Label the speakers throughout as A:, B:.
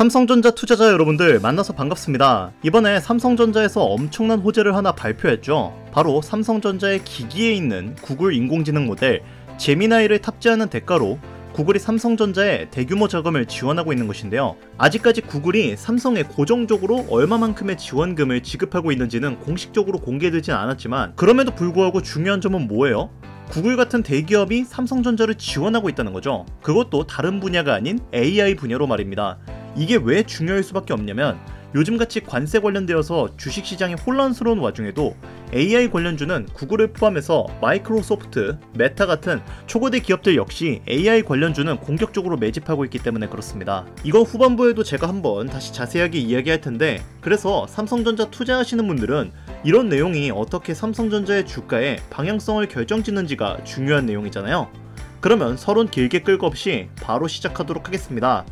A: 삼성전자 투자자 여러분들 만나서 반갑습니다. 이번에 삼성전자에서 엄청난 호재를 하나 발표했죠. 바로 삼성전자의 기기에 있는 구글 인공지능 모델 제미나이를 탑재하는 대가로 구글이 삼성전자에 대규모 자금을 지원하고 있는 것인데요. 아직까지 구글이 삼성에 고정적으로 얼마만큼의 지원금을 지급하고 있는지는 공식적으로 공개되진 않았지만, 그럼에도 불구하고 중요한 점은 뭐예요? 구글 같은 대기업이 삼성전자를 지원하고 있다는 거죠. 그것도 다른 분야가 아닌 AI 분야로 말입니다. 이게 왜 중요할 수밖에 없냐면, 요즘같이 관세 관련되어서 주식시장이 혼란스러운 와중에도 AI 관련주는 구글을 포함해서 마이크로소프트, 메타 같은 초거대 기업들 역시 AI 관련주는 공격적으로 매집하고 있기 때문에 그렇습니다. 이거 후반부에도 제가 한번 다시 자세하게 이야기할 텐데, 그래서 삼성전자 투자하시는 분들은 이런 내용이 어떻게 삼성전자의 주가에 방향성을 결정짓는지가 중요한 내용이잖아요. 그러면 서론 길게 끌 거 없이 바로 시작하도록 하겠습니다.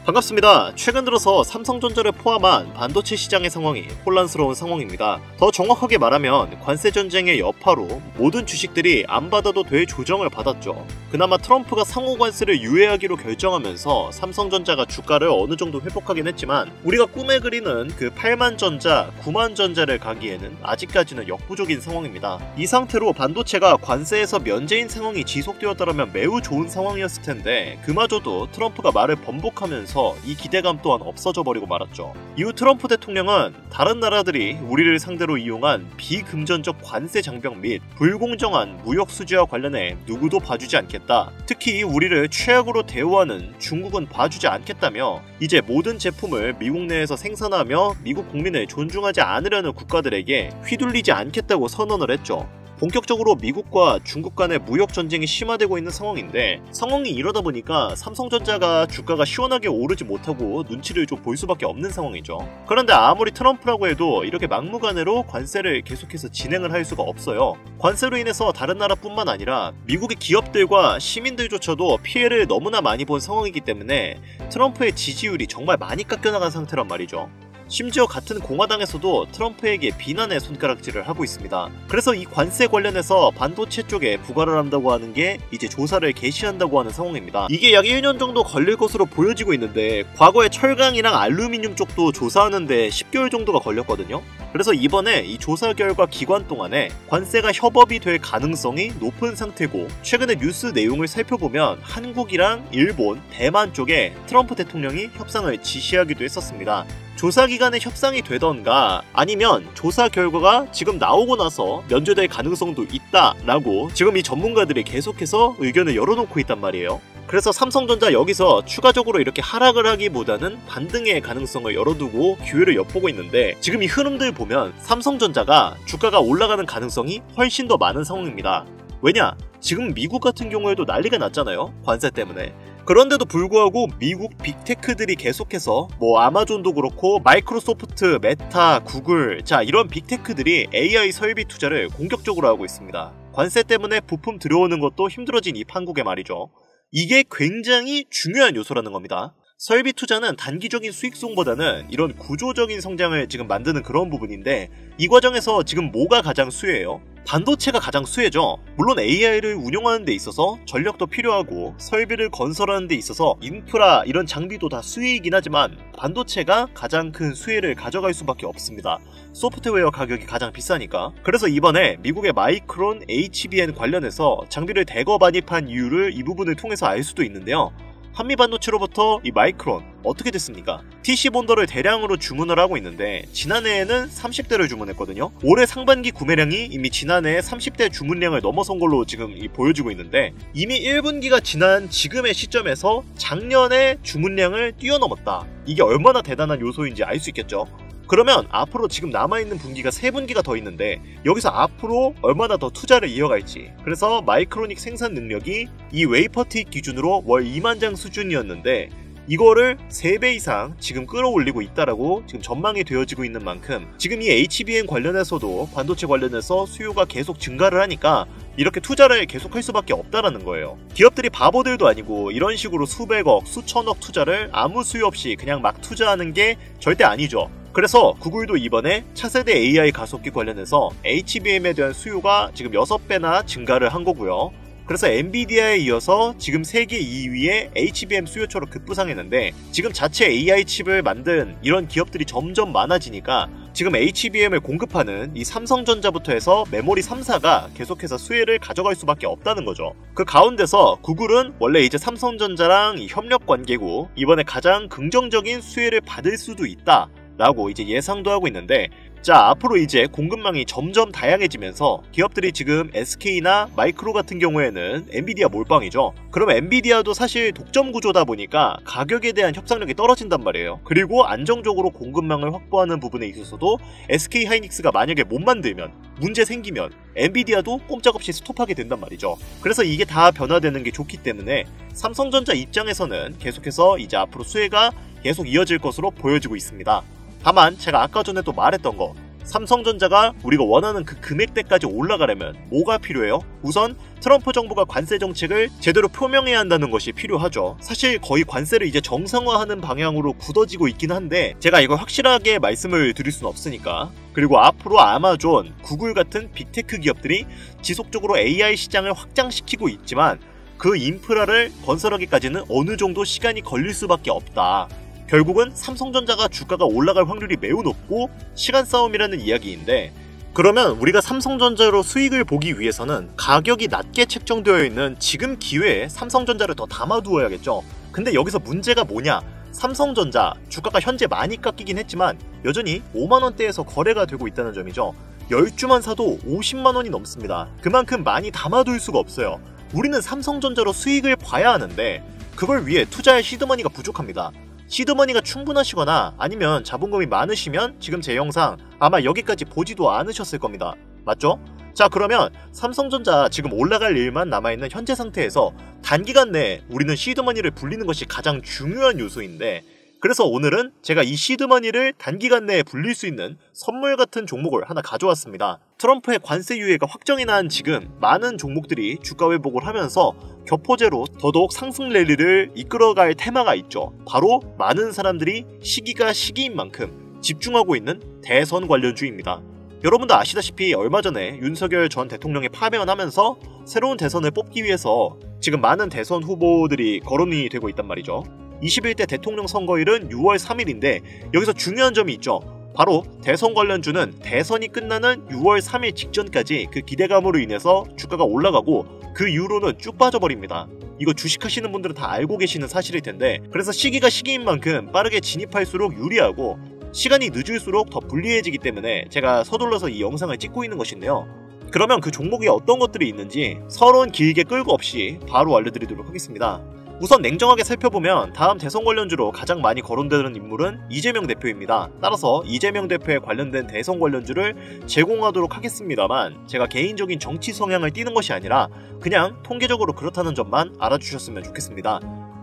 A: 반갑습니다. 최근 들어서 삼성전자를 포함한 반도체 시장의 상황이 혼란스러운 상황입니다. 더 정확하게 말하면 관세 전쟁의 여파로 모든 주식들이 안 받아도 될 조정을 받았죠. 그나마 트럼프가 상호 관세를 유예하기로 결정하면서 삼성전자가 주가를 어느 정도 회복하긴 했지만, 우리가 꿈에 그리는 그 8만 전자, 9만 전자를 가기에는 아직까지는 역부족인 상황입니다. 이 상태로 반도체가 관세에서 면제인 상황이 지속되었다면 매우 좋은 상황이었을 텐데, 그마저도 트럼프가 말을 번복하면서 이 기대감 또한 없어져 버리고 말았죠. 이후 트럼프 대통령은 다른 나라들이 우리를 상대로 이용한 비금전적 관세 장벽 및 불공정한 무역 수지와 관련해 누구도 봐주지 않겠다. 특히 우리를 최악으로 대우하는 중국은 봐주지 않겠다며, 이제 모든 제품을 미국 내에서 생산하며 미국 국민을 존중하지 않으려는 국가들에게 휘둘리지 않겠다고 선언을 했죠. 본격적으로 미국과 중국 간의 무역 전쟁이 심화되고 있는 상황인데, 상황이 이러다 보니까 삼성전자가 주가가 시원하게 오르지 못하고 눈치를 좀 볼 수밖에 없는 상황이죠. 그런데 아무리 트럼프라고 해도 이렇게 막무가내로 관세를 계속해서 진행을 할 수가 없어요. 관세로 인해서 다른 나라뿐만 아니라 미국의 기업들과 시민들조차도 피해를 너무나 많이 본 상황이기 때문에 트럼프의 지지율이 정말 많이 깎여나간 상태란 말이죠. 심지어 같은 공화당에서도 트럼프에게 비난의 손가락질을 하고 있습니다. 그래서 이 관세 관련해서 반도체 쪽에 부과를 한다고 하는 게 이제 조사를 개시한다고 하는 상황입니다. 이게 약 1년 정도 걸릴 것으로 보여지고 있는데, 과거에 철강이랑 알루미늄 쪽도 조사하는데 10개월 정도가 걸렸거든요. 그래서 이번에 이 조사 결과 기간 동안에 관세가 협업이 될 가능성이 높은 상태고, 최근에 뉴스 내용을 살펴보면 한국이랑 일본, 대만 쪽에 트럼프 대통령이 협상을 지시하기도 했었습니다. 조사 기간에 협상이 되던가 아니면 조사 결과가 지금 나오고 나서 면제될 가능성도 있다라고 지금 이 전문가들이 계속해서 의견을 열어놓고 있단 말이에요. 그래서 삼성전자 여기서 추가적으로 이렇게 하락을 하기보다는 반등의 가능성을 열어두고 기회를 엿보고 있는데, 지금 이 흐름들 보면 삼성전자가 주가가 올라가는 가능성이 훨씬 더 많은 상황입니다. 왜냐? 지금 미국 같은 경우에도 난리가 났잖아요, 관세 때문에. 그런데도 불구하고 미국 빅테크들이 계속해서 아마존도 그렇고 마이크로소프트, 메타, 구글, 자 이런 빅테크들이 AI 설비 투자를 공격적으로 하고 있습니다. 관세 때문에 부품 들어오는 것도 힘들어진 이 판국에 말이죠. 이게 굉장히 중요한 요소라는 겁니다. 설비 투자는 단기적인 수익성보다는 이런 구조적인 성장을 지금 만드는 그런 부분인데, 이 과정에서 지금 뭐가 가장 수혜예요? 반도체가 가장 수혜죠. 물론 AI를 운영하는 데 있어서 전력도 필요하고 설비를 건설하는 데 있어서 인프라 이런 장비도 다 수혜이긴 하지만, 반도체가 가장 큰 수혜를 가져갈 수밖에 없습니다. 소프트웨어 가격이 가장 비싸니까. 그래서 이번에 미국의 마이크론 HBM 관련해서 장비를 대거 반입한 이유를 이 부분을 통해서 알 수도 있는데요. 한미반도체로부터 이 마이크론 어떻게 됐습니까? TC 본더를 대량으로 주문을 하고 있는데, 지난해에는 30대를 주문했거든요. 올해 상반기 구매량이 이미 지난해 30대 주문량을 넘어선 걸로 지금 보여지고 있는데, 이미 1분기가 지난 지금의 시점에서 작년의 주문량을 뛰어넘었다. 이게 얼마나 대단한 요소인지 알 수 있겠죠. 그러면 앞으로 지금 남아있는 분기가 3분기가 더 있는데, 여기서 앞으로 얼마나 더 투자를 이어갈지. 그래서 마이크로닉 생산 능력이 이 웨이퍼틱 기준으로 월 2만 장 수준이었는데, 이거를 3배 이상 지금 끌어올리고 있다라고 지금 전망이 되어지고 있는 만큼, 지금 이 HBM 관련해서도 반도체 관련해서 수요가 계속 증가를 하니까 이렇게 투자를 계속할 수밖에 없다라는 거예요. 기업들이 바보들도 아니고 이런 식으로 수백억, 수천억 투자를 아무 수요 없이 그냥 막 투자하는 게 절대 아니죠. 그래서 구글도 이번에 차세대 AI 가속기 관련해서 HBM에 대한 수요가 지금 6배나 증가를 한 거고요. 그래서 엔비디아에 이어서 지금 세계 2위의 HBM 수요처로 급부상했는데, 지금 자체 AI 칩을 만든 이런 기업들이 점점 많아지니까 지금 HBM을 공급하는 이 삼성전자부터 해서 메모리 3사가 계속해서 수혜를 가져갈 수밖에 없다는 거죠. 그 가운데서 구글은 원래 이제 삼성전자랑 이 협력 관계고 이번에 가장 긍정적인 수혜를 받을 수도 있다 라고 이제 예상도 하고 있는데, 자, 앞으로 이제 공급망이 점점 다양해지면서 기업들이 지금 SK나 마이크로 같은 경우에는 엔비디아 몰빵이죠. 그럼 엔비디아도 사실 독점 구조다 보니까 가격에 대한 협상력이 떨어진단 말이에요. 그리고 안정적으로 공급망을 확보하는 부분에 있어서도 SK 하이닉스가 만약에 못 만들면, 문제 생기면 엔비디아도 꼼짝없이 스톱하게 된단 말이죠. 그래서 이게 다 변화되는 게 좋기 때문에 삼성전자 입장에서는 계속해서 이제 앞으로 수혜가 계속 이어질 것으로 보여지고 있습니다. 다만 제가 아까 전에 또 말했던 거, 삼성전자가 우리가 원하는 그 금액대까지 올라가려면 뭐가 필요해요? 우선 트럼프 정부가 관세 정책을 제대로 표명해야 한다는 것이 필요하죠. 사실 거의 관세를 이제 정상화하는 방향으로 굳어지고 있긴 한데 제가 이걸 확실하게 말씀을 드릴 수는 없으니까. 그리고 앞으로 아마존, 구글 같은 빅테크 기업들이 지속적으로 AI 시장을 확장시키고 있지만 그 인프라를 건설하기까지는 어느 정도 시간이 걸릴 수밖에 없다. 결국은 삼성전자가 주가가 올라갈 확률이 매우 높고 시간 싸움이라는 이야기인데, 그러면 우리가 삼성전자로 수익을 보기 위해서는 가격이 낮게 책정되어 있는 지금 기회에 삼성전자를 더 담아두어야겠죠. 근데 여기서 문제가 뭐냐? 삼성전자 주가가 현재 많이 깎이긴 했지만 여전히 5만원대에서 거래가 되고 있다는 점이죠. 10주만 사도 50만원이 넘습니다. 그만큼 많이 담아둘 수가 없어요. 우리는 삼성전자로 수익을 봐야 하는데 그걸 위해 투자할 시드머니가 부족합니다. 시드머니가 충분하시거나 아니면 자본금이 많으시면 지금 제 영상 아마 여기까지 보지도 않으셨을 겁니다. 맞죠? 자, 그러면 삼성전자 지금 올라갈 일만 남아있는 현재 상태에서 단기간 내에 우리는 시드머니를 불리는 것이 가장 중요한 요소인데, 그래서 오늘은 제가 이 시드머니를 단기간 내에 불릴 수 있는 선물 같은 종목을 하나 가져왔습니다. 트럼프의 관세 유예가 확정이 난 지금 많은 종목들이 주가 회복을 하면서 교포제로 더더욱 상승 랠리를 이끌어갈 테마가 있죠. 바로 많은 사람들이 시기가 시기인 만큼 집중하고 있는 대선 관련주입니다. 여러분도 아시다시피 얼마 전에 윤석열 전 대통령이 파면하면서 새로운 대선을 뽑기 위해서 지금 많은 대선 후보들이 거론이 되고 있단 말이죠. 21대 대통령 선거일은 6월 3일인데 여기서 중요한 점이 있죠. 바로 대선 관련주는 대선이 끝나는 6월 3일 직전까지 그 기대감으로 인해서 주가가 올라가고 그 이후로는 쭉 빠져버립니다. 이거 주식하시는 분들은 다 알고 계시는 사실일 텐데, 그래서 시기가 시기인 만큼 빠르게 진입할수록 유리하고 시간이 늦을수록 더 불리해지기 때문에 제가 서둘러서 이 영상을 찍고 있는 것인데요. 그러면 그 종목이 어떤 것들이 있는지 서론 길게 끌고 없이 바로 알려드리도록 하겠습니다. 우선 냉정하게 살펴보면 다음 대선 관련주로 가장 많이 거론되는 인물은 이재명 대표입니다. 따라서 이재명 대표에 관련된 대선 관련주를 제공하도록 하겠습니다만, 제가 개인적인 정치 성향을 띠는 것이 아니라 그냥 통계적으로 그렇다는 점만 알아주셨으면 좋겠습니다.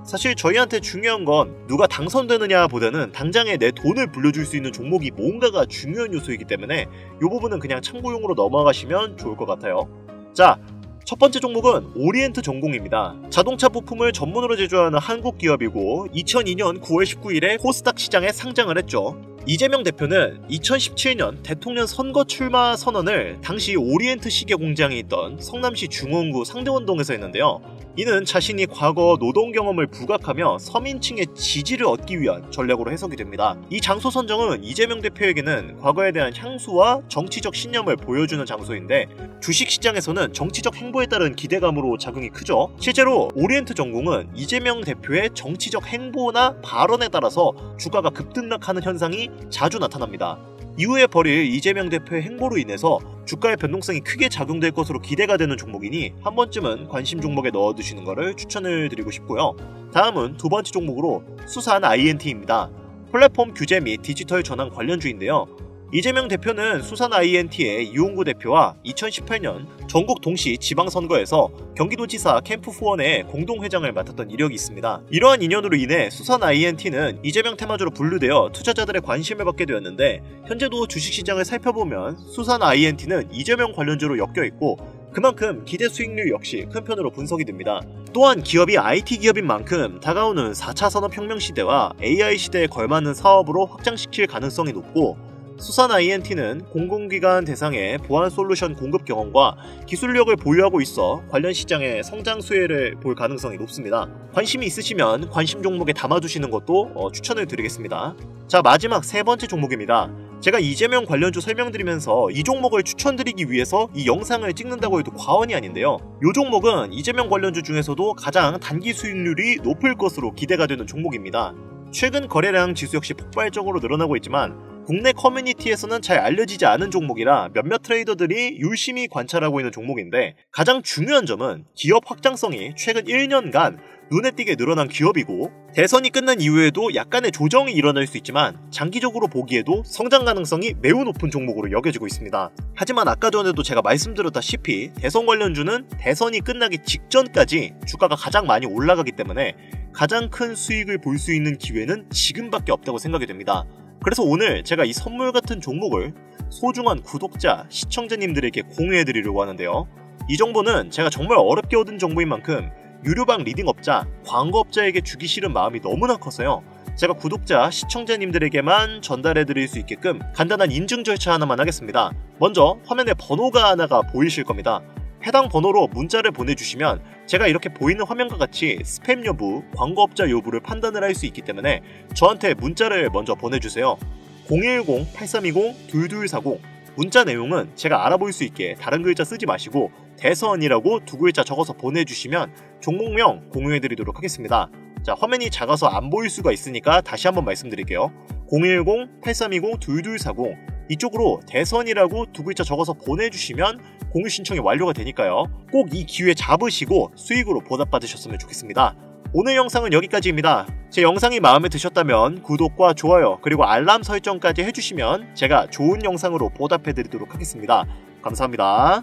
A: 사실 저희한테 중요한 건 누가 당선되느냐 보다는 당장에 내 돈을 불려줄 수 있는 종목이 뭔가가 중요한 요소이기 때문에 이 부분은 그냥 참고용으로 넘어가시면 좋을 것 같아요. 자, 첫 번째 종목은 오리엔트 전공입니다. 자동차 부품을 전문으로 제조하는 한국 기업이고 2002년 9월 19일에 코스닥 시장에 상장을 했죠. 이재명 대표는 2017년 대통령 선거 출마 선언을 당시 오리엔트 시계 공장이 있던 성남시 중원구 상대원동에서 했는데요. 이는 자신이 과거 노동 경험을 부각하며 서민층의 지지를 얻기 위한 전략으로 해석이 됩니다. 이 장소 선정은 이재명 대표에게는 과거에 대한 향수와 정치적 신념을 보여주는 장소인데, 주식시장에서는 정치적 행보에 따른 기대감으로 작용이 크죠. 실제로 오리엔트 전공은 이재명 대표의 정치적 행보나 발언에 따라서 주가가 급등락하는 현상이 자주 나타납니다. 이후에 벌일 이재명 대표의 행보로 인해서 주가의 변동성이 크게 작용될 것으로 기대가 되는 종목이니 한 번쯤은 관심 종목에 넣어두시는 것을 추천을 드리고 싶고요. 다음은 두 번째 종목으로 수산 INT입니다. 플랫폼 규제 및 디지털 전환 관련주인데요. 이재명 대표는 수산 INT의 이용구 대표와 2018년 전국 동시 지방선거에서 경기도지사 캠프 후원의 공동회장을 맡았던 이력이 있습니다. 이러한 인연으로 인해 수산 INT는 이재명 테마주로 분류되어 투자자들의 관심을 받게 되었는데, 현재도 주식시장을 살펴보면 수산 INT는 이재명 관련주로 엮여있고 그만큼 기대 수익률 역시 큰 편으로 분석이 됩니다. 또한 기업이 IT 기업인 만큼 다가오는 4차 산업혁명 시대와 AI 시대에 걸맞는 사업으로 확장시킬 가능성이 높고, 수산 INT는 공공기관 대상의 보안 솔루션 공급 경험과 기술력을 보유하고 있어 관련 시장의 성장 수혜를 볼 가능성이 높습니다. 관심이 있으시면 관심 종목에 담아두시는 것도 추천을 드리겠습니다. 자, 마지막 세 번째 종목입니다. 제가 이재명 관련주 설명드리면서 이 종목을 추천드리기 위해서 이 영상을 찍는다고 해도 과언이 아닌데요. 이 종목은 이재명 관련주 중에서도 가장 단기 수익률이 높을 것으로 기대가 되는 종목입니다. 최근 거래량 지수 역시 폭발적으로 늘어나고 있지만 국내 커뮤니티에서는 잘 알려지지 않은 종목이라 몇몇 트레이더들이 유심히 관찰하고 있는 종목인데, 가장 중요한 점은 기업 확장성이 최근 1년간 눈에 띄게 늘어난 기업이고, 대선이 끝난 이후에도 약간의 조정이 일어날 수 있지만 장기적으로 보기에도 성장 가능성이 매우 높은 종목으로 여겨지고 있습니다. 하지만 아까 전에도 제가 말씀드렸다시피 대선 관련주는 대선이 끝나기 직전까지 주가가 가장 많이 올라가기 때문에 가장 큰 수익을 볼 수 있는 기회는 지금밖에 없다고 생각이 됩니다. 그래서 오늘 제가 이 선물 같은 종목을 소중한 구독자, 시청자님들에게 공유해드리려고 하는데요. 이 정보는 제가 정말 어렵게 얻은 정보인 만큼 유료방 리딩업자, 광고업자에게 주기 싫은 마음이 너무나 커서요. 제가 구독자, 시청자님들에게만 전달해드릴 수 있게끔 간단한 인증 절차 하나만 하겠습니다. 먼저 화면에 번호가 하나가 보이실 겁니다. 해당 번호로 문자를 보내주시면 제가 이렇게 보이는 화면과 같이 스팸 여부, 광고업자 여부를 판단을 할 수 있기 때문에 저한테 문자를 먼저 보내주세요. 010-8320-2240. 문자 내용은 제가 알아볼 수 있게 다른 글자 쓰지 마시고 대선이라고 두 글자 적어서 보내주시면 종목명 공유해드리도록 하겠습니다. 자, 화면이 작아서 안 보일 수가 있으니까 다시 한번 말씀드릴게요. 010-8320-2240. 이쪽으로 대선이라고 두 글자 적어서 보내주시면 공유 신청이 완료가 되니까요. 꼭 이 기회 잡으시고 수익으로 보답받으셨으면 좋겠습니다. 오늘 영상은 여기까지입니다. 제 영상이 마음에 드셨다면 구독과 좋아요 그리고 알람 설정까지 해주시면 제가 좋은 영상으로 보답해드리도록 하겠습니다. 감사합니다.